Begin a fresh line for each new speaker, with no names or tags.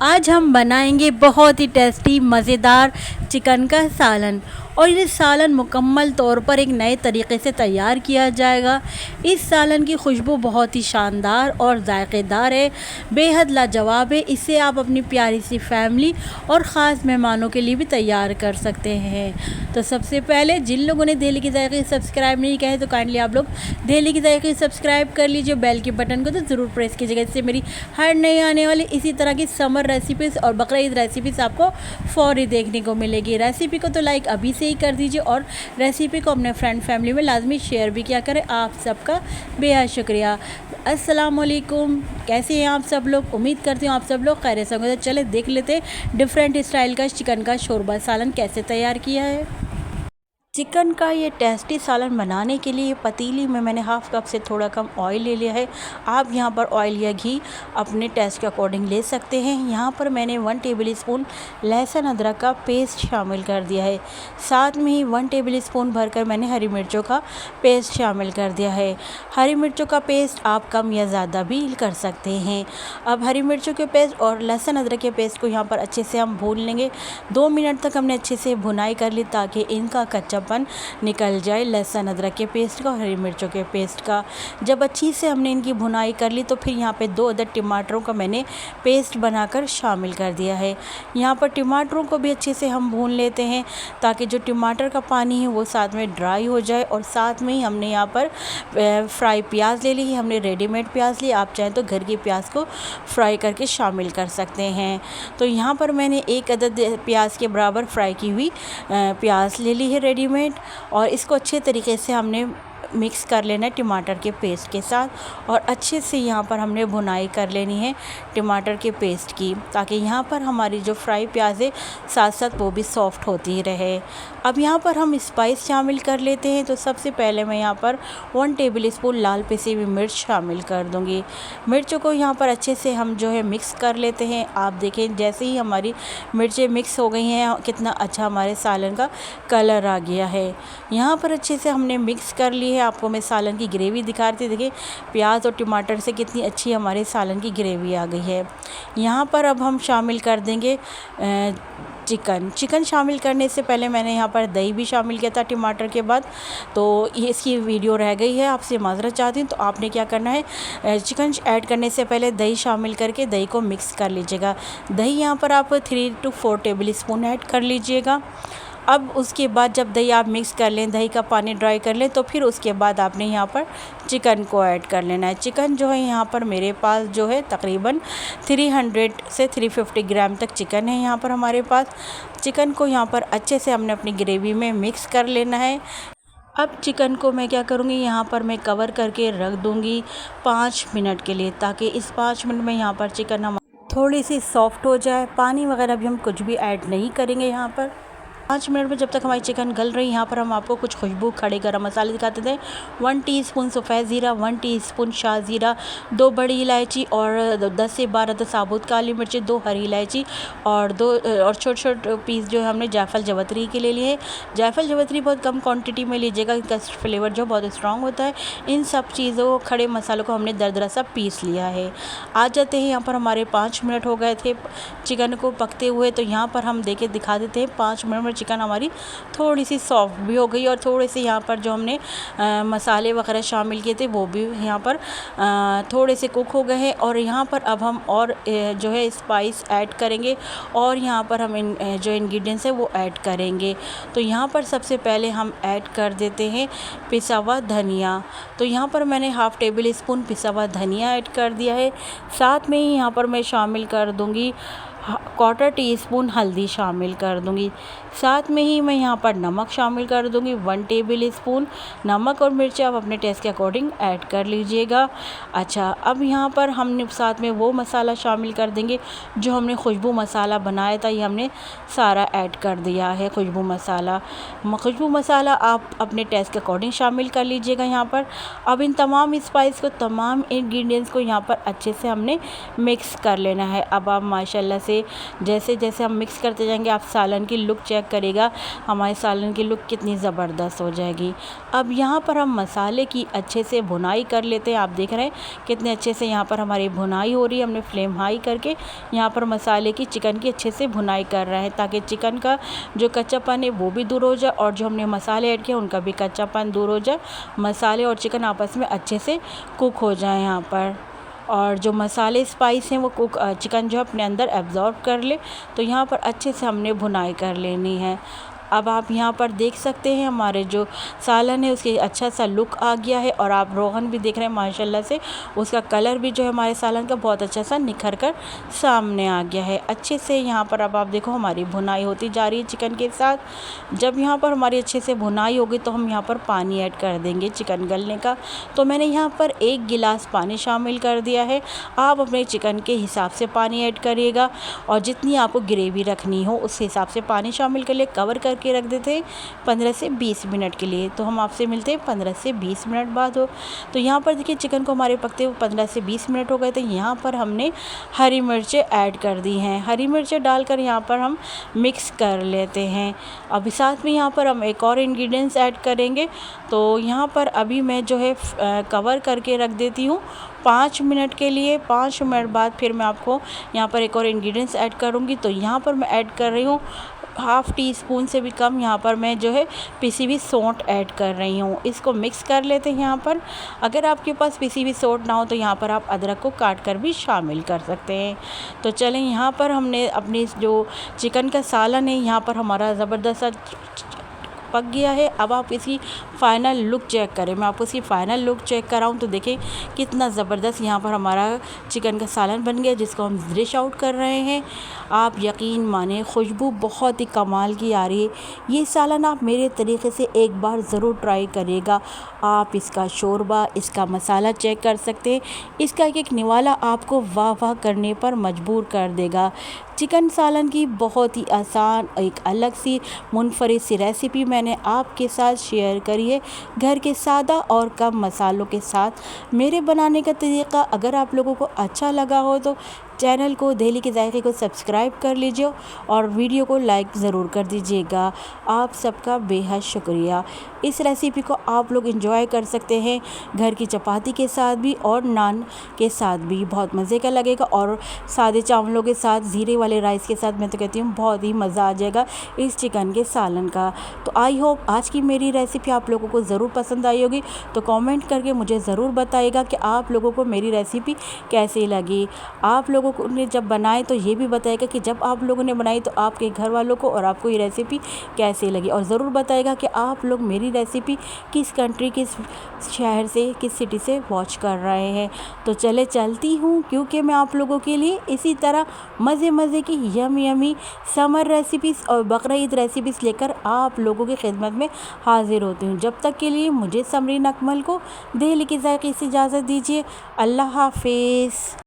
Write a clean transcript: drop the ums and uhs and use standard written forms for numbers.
आज हम बनाएंगे बहुत ही टेस्टी मज़ेदार चिकन का सालन। और ये सालन मुकम्मल तौर पर एक नए तरीके से तैयार किया जाएगा। इस सालन की खुशबू बहुत ही शानदार और जायकेदार है, बेहद लाजवाब है। इसे आप अपनी प्यारी सी फैमिली और ख़ास मेहमानों के लिए भी तैयार कर सकते हैं। तो सबसे पहले जिन लोगों ने दिल्ली की जायके सब्सक्राइब नहीं किया है तो काइंडली आप लोग दिल्ली की जायके सब्सक्राइब कर लीजिए, बेल के बटन को तो ज़रूर प्रेस कीजिएगा। इससे मेरी हर नई आने वाली इसी तरह की समर रेसिपीज़ और बकरीद रेसिपीज़ आपको फ़ौरी देखने को मिलेगी। रेसिपी को तो लाइक अभी से ही कर दीजिए और रेसिपी को अपने फ्रेंड फैमिली में लाजमी शेयर भी किया करें। आप सबका बेहद शुक्रिया। अस्सलाम वालेकुम, कैसे हैं आप सब लोग? उम्मीद करती हूँ आप सब लोग खैरियत से होंगे। तो चले देख लेते हैं डिफरेंट स्टाइल का चिकन का शोरबा सालन कैसे तैयार किया है। चिकन का ये टेस्टी सालन बनाने के लिए पतीली में मैंने हाफ़ कप से थोड़ा कम ऑयल ले लिया है। आप यहाँ पर ऑयल या घी अपने टेस्ट के अकॉर्डिंग ले सकते हैं। यहाँ पर मैंने 1 टेबल स्पून लहसुन अदरक का पेस्ट शामिल कर दिया है। साथ में ही 1 टेबल स्पून भरकर मैंने हरी मिर्चों का पेस्ट शामिल कर दिया है। हरी मिर्चों का पेस्ट आप कम या ज़्यादा भी कर सकते हैं। अब हरी मिर्चों के पेस्ट और लहसुन अदरक के पेस्ट को यहाँ पर अच्छे से हम भून लेंगे। 2 मिनट तक हमने अच्छे से भुनाई कर ली ताकि इनका कच्चापन निकल जाए, लहसुन अदरक के पेस्ट का और हरी मिर्चों के पेस्ट का। जब अच्छी से हमने इनकी भुनाई कर ली तो फिर यहाँ पे 2 अदद टमाटरों का मैंने पेस्ट बनाकर शामिल कर दिया है। यहाँ पर टमाटरों को भी अच्छे से हम भून लेते हैं ताकि जो टमाटर का पानी है वो साथ में ड्राई हो जाए। और साथ में ही हमने यहाँ पर फ्राई प्याज ले ली है। हमने रेडीमेड प्याज ली, आप चाहें तो घर की प्याज को फ्राई करके शामिल कर सकते हैं। तो यहाँ पर मैंने 1 अदद प्याज के बराबर फ्राई की हुई प्याज ले ली है रेडीमेड। और इसको अच्छे तरीके से हमने मिक्स कर लेना है टमाटर के पेस्ट के साथ। और अच्छे से यहाँ पर हमने भुनाई कर लेनी है टमाटर के पेस्ट की, ताकि यहाँ पर हमारी जो फ्राई प्याज है साथ साथ वो भी सॉफ्ट होती रहे। अब यहाँ पर हम स्पाइस शामिल कर लेते हैं। तो सबसे पहले मैं यहाँ पर 1 टेबल स्पून लाल पिसी हुई मिर्च शामिल कर दूँगी। मिर्चों को यहाँ पर अच्छे से हम जो है मिक्स कर लेते हैं। आप देखें जैसे ही हमारी मिर्चें मिक्स हो गई हैं कितना अच्छा हमारे सालन का कलर आ गया है। यहाँ पर अच्छे से हमने मिक्स कर ली है। आपको मैं सालन की ग्रेवी दिखा रही थी, देखिए प्याज और टमाटर से कितनी अच्छी हमारे सालन की ग्रेवी आ गई है। यहाँ पर अब हम शामिल कर देंगे चिकन शामिल करने से पहले मैंने यहाँ पर दही भी शामिल किया था टमाटर के बाद, तो ये इसकी वीडियो रह गई है, आपसे माज़रत चाहती हूँ। तो आपने क्या करना है, चिकन ऐड करने से पहले दही शामिल करके दही को मिक्स कर लीजिएगा। दही यहाँ पर आप 3 to 4 टेबल स्पून ऐड कर लीजिएगा। अब उसके बाद जब दही आप मिक्स कर लें, दही का पानी ड्राई कर लें, तो फिर उसके बाद आपने यहाँ पर चिकन को ऐड कर लेना है। चिकन जो है यहाँ पर मेरे पास जो है तकरीबन 300 से 350 ग्राम तक चिकन है यहाँ पर हमारे पास। चिकन को यहाँ पर अच्छे से हमने अपनी ग्रेवी में मिक्स कर लेना है। अब चिकन को मैं क्या करूँगी, यहाँ पर मैं कवर करके रख दूँगी 5 मिनट के लिए, ताकि इस 5 मिनट में यहाँ पर चिकन हम थोड़ी सी सॉफ्ट हो जाए। पानी वगैरह भी हम कुछ भी ऐड नहीं करेंगे। यहाँ पर 5 मिनट में जब तक हमारी चिकन गल रही है, यहाँ पर हम आपको कुछ खुशबू खड़े गरम मसाले दिखाते थे। 1 टीस्पून सफ़ेद ज़ीरा, 1 टीस्पून शाह ज़ीरा, 2 बड़ी इलायची और 10 से 12 साबुत काली मिर्ची, 2 हरी इलायची और 2 और छोटे पीस जो हमने जायफल जवतरी के ले लिए। जायफल जवतरी बहुत कम क्वांटिटी में लीजिएगा, इसका फ्लेवर जो बहुत स्ट्रॉन्ग होता है। इन सब चीज़ों खड़े मसालों को हमने दरदरा सा पीस लिया है। आ जाते हैं यहाँ पर हमारे 5 मिनट हो गए थे चिकन को पकते हुए। तो यहाँ पर हम देखे दिखा देते हैं 5 मिनट में चिकन हमारी थोड़ी सी सॉफ्ट भी हो गई और थोड़े से यहाँ पर जो हमने मसाले वगैरह शामिल किए थे वो भी यहाँ पर थोड़े से कुक हो गए हैं। और यहाँ पर अब हम और जो है स्पाइस ऐड करेंगे और यहाँ पर हम जो इंग्रेडिएंट्स है वो ऐड करेंगे। तो यहाँ पर सबसे पहले हम ऐड कर देते हैं पिसा हुआ धनिया। तो यहाँ पर मैंने हाफ़ टेबल स्पून पिसा हुआ धनिया ऐड कर दिया है। साथ में ही यहाँ पर मैं शामिल कर दूँगी 1/4 टीस्पून हल्दी शामिल कर दूंगी। साथ में ही मैं यहाँ पर नमक शामिल कर दूंगी 1 टेबल स्पून। नमक और मिर्ची आप अपने टेस्ट के अकॉर्डिंग ऐड कर लीजिएगा। अच्छा, अब यहाँ पर हमने साथ में वो मसाला शामिल कर देंगे जो हमने खुशबू मसाला बनाया था, ये हमने सारा ऐड कर दिया है खुशबू मसाला। खुशबू मसाला आप अपने टेस्ट के अकॉर्डिंग शामिल कर लीजिएगा यहाँ पर। अब इन तमाम स्पाइस को, तमाम इंग्रेडिएंट्स को यहाँ पर अच्छे से हमने मिक्स कर लेना है। अब आप माशाल्लाह से जाएंगे। जैसे जैसे हम मिक्स करते जाएंगे आप सालन की लुक चेक करेगा, हमारे सालन की लुक कितनी ज़बरदस्त हो जाएगी। अब यहाँ पर हम मसाले की अच्छे से भुनाई कर लेते हैं। आप देख रहे हैं कितने अच्छे से यहाँ पर हमारी भुनाई हो रही है। हमने फ्लेम हाई करके यहाँ पर मसाले की, चिकन की अच्छे से भुनाई कर रहे हैं, ताकि चिकन का जो कच्चापन है वो भी दूर हो जाए और जो हमने मसाले ऐड किए उनका भी कच्चापन दूर हो जाए। मसाले और चिकन आपस में अच्छे से कुक हो जाए यहाँ पर, और जो मसाले स्पाइस हैं वो कुक चिकन जो अपने अंदर एब्जॉर्ब कर ले। तो यहाँ पर अच्छे से हमने भुनाई कर लेनी है। अब आप यहाँ पर देख सकते हैं हमारे जो सालन है उसकी अच्छा सा लुक आ गया है, और आप रोगन भी देख रहे हैं माशाल्लाह से उसका कलर भी जो है हमारे सालन का बहुत अच्छा सा निखर कर सामने आ गया है अच्छे से। यहाँ पर अब आप देखो हमारी भुनाई होती जा रही है चिकन के साथ। जब यहाँ पर हमारी अच्छे से भुनाई होगी तो हम यहाँ पर पानी ऐड कर देंगे चिकन गलने का। तो मैंने यहाँ पर 1 गिलास पानी शामिल कर दिया है। आप अपने चिकन के हिसाब से पानी ऐड करिएगा, और जितनी आपको ग्रेवी रखनी हो उस हिसाब से पानी शामिल कर लिए। कवर करके रख देते हैं 15 से 20 मिनट के लिए। तो हम आपसे मिलते हैं 15 से 20 मिनट बाद हो। तो यहाँ पर देखिए चिकन को हमारे पकते हुए 15 से 20 मिनट हो गए थे। यहाँ पर हमने हरी मिर्चें ऐड कर दी हैं। हरी मिर्चें डालकर यहाँ पर हम मिक्स कर लेते हैं। अभी साथ में यहाँ पर हम एक और इंग्रेडिएंट्स ऐड करेंगे। तो यहाँ पर अभी मैं जो है कवर करके रख देती हूँ 5 मिनट के लिए। 5 मिनट बाद फिर मैं आपको यहाँ पर एक और इंग्रेडिएंट्स ऐड करूँगी। तो यहाँ पर मैं ऐड कर रही हूँ हाफ़ टी स्पून से भी कम यहाँ पर मैं जो है पिसी हुई सौंठ ऐड कर रही हूँ। इसको मिक्स कर लेते हैं यहाँ पर। अगर आपके पास पिसी हुई सौंठ ना हो तो यहाँ पर आप अदरक को काट कर भी शामिल कर सकते हैं। तो चलें यहाँ पर हमने अपनी जो चिकन का सालन है यहाँ पर हमारा ज़बरदस्त सा पक गया है। अब आप इसकी फ़ाइनल लुक चेक करें। मैं आपको इसकी फ़ाइनल लुक चेक कराऊँ तो देखें कितना ज़बरदस्त यहाँ पर हमारा चिकन का सालन बन गया, जिसको हम डिश आउट कर रहे हैं। आप यकीन माने खुशबू बहुत ही कमाल की आ रही है। ये सालन आप मेरे तरीक़े से एक बार ज़रूर ट्राई करिएगा। आप इसका शोरबा, इसका मसाला चेक कर सकते हैं। इसका एक निवाला आपको वाह वाह करने पर मजबूर कर देगा। चिकन सालन की बहुत ही आसान एक अलग सी मुनफरिद सी रेसिपी मैंने आपके साथ शेयर करी है, घर के सादा और कम मसालों के साथ। मेरे बनाने का तरीक़ा अगर आप लोगों को अच्छा लगा हो तो चैनल को दिल्ली के जायके को सब्सक्राइब कर लीजिए और वीडियो को लाइक ज़रूर कर दीजिएगा। आप सबका बेहद शुक्रिया। इस रेसिपी को आप लोग एंजॉय कर सकते हैं घर की चपाती के साथ भी और नान के साथ भी, बहुत मज़े का लगेगा। और सादे चावलों के साथ, ज़ीरे वाले राइस के साथ मैं तो कहती हूँ बहुत ही मज़ा आ जाएगा इस चिकन के सालन का। तो आई होप आज की मेरी रेसिपी आप लोगों को ज़रूर पसंद आई होगी। तो कमेंट करके मुझे ज़रूर बताइएगा कि आप लोगों को मेरी रेसिपी कैसी लगी। आप लोगों ने जब बनाए तो ये भी बताएगा कि जब आप लोगों ने बनाई तो आपके घर वालों को और आपको ये रेसिपी कैसी लगी। और ज़रूर बताएगा कि आप लोग मेरी रेसिपी किस कंट्री, किस शहर से, किस सिटी से वॉच कर रहे हैं। तो चलती हूँ, क्योंकि मैं आप लोगों के लिए इसी तरह मज़े की यमी समर रेसिपीज़ और बकरीद रेसिपीज़ लेकर आप लोगों की खिदमत में हाजिर होती हूँ। जब तक के लिए मुझे समरीन अकमल को दिल्ली के जायके से इजाज़त दीजिए। अल्लाह हाफिज़।